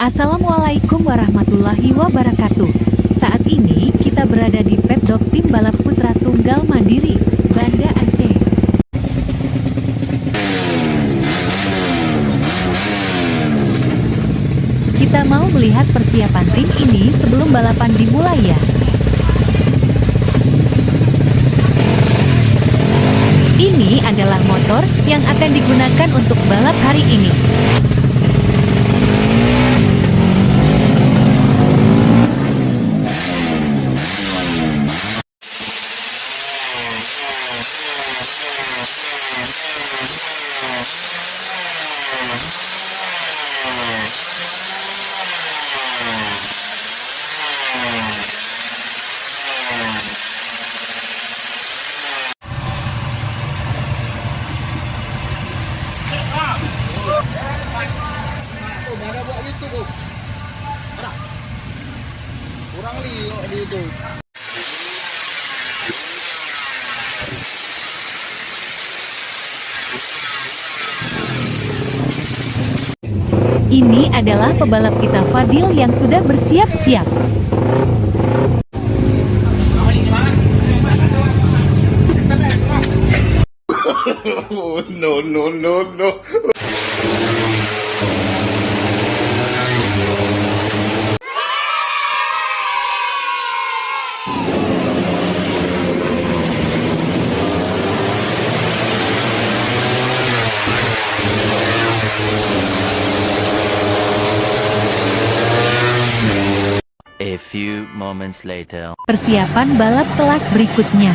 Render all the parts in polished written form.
Assalamualaikum warahmatullahi wabarakatuh. Saat ini kita berada di Pedok Tim Balap Putra Tunggal Mandiri, Banda Aceh. Kita mau melihat persiapan tim ini sebelum balapan dimulai ya. Ini adalah motor yang akan digunakan untuk balap hari ini. Kurang liok di itu. Ini adalah pebalap kita Fadil yang sudah bersiap-siap. No. A few moments later. Persiapan balap kelas berikutnya.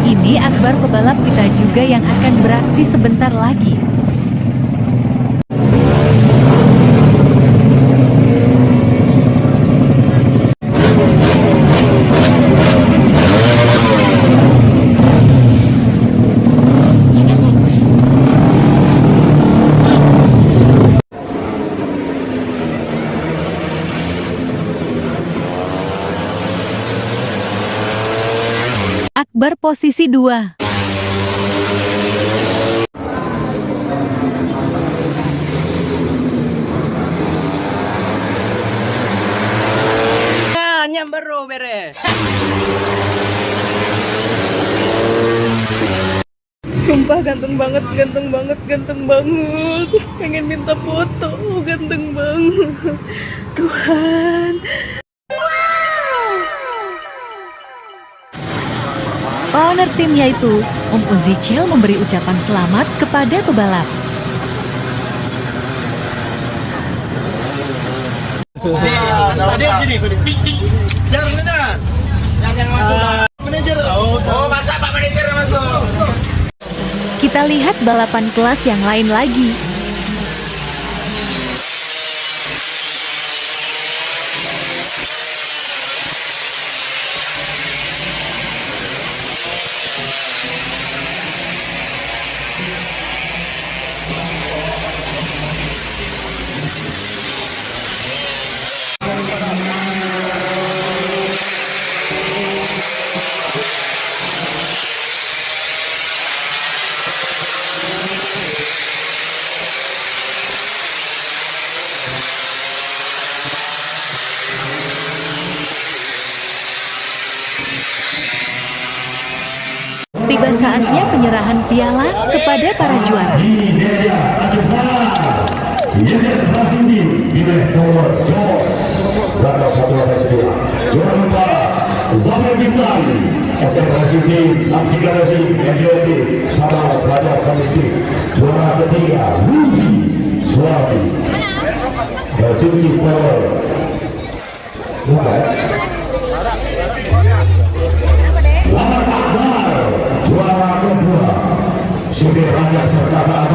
Ini Akbar pebalap kita juga yang akan beraksi sebentar lagi. Akbar posisi 2. Nyamber bere. Sumpah ganteng banget. Pengen minta foto, ganteng banget. Tuhan. Owner tim yaitu Om Uzicil memberi ucapan selamat kepada pebalap. Fadil sini, Fadil. Jangan masuk. Manajer. Oh, masa Pak Manajer masuk? Kita lihat balapan kelas yang lain lagi. Tiba saatnya penyerahan piala kepada para juara. Juara ketiga Lufi Suami. Basuki Power. Juara kedua, Supir Rajas Perkasaan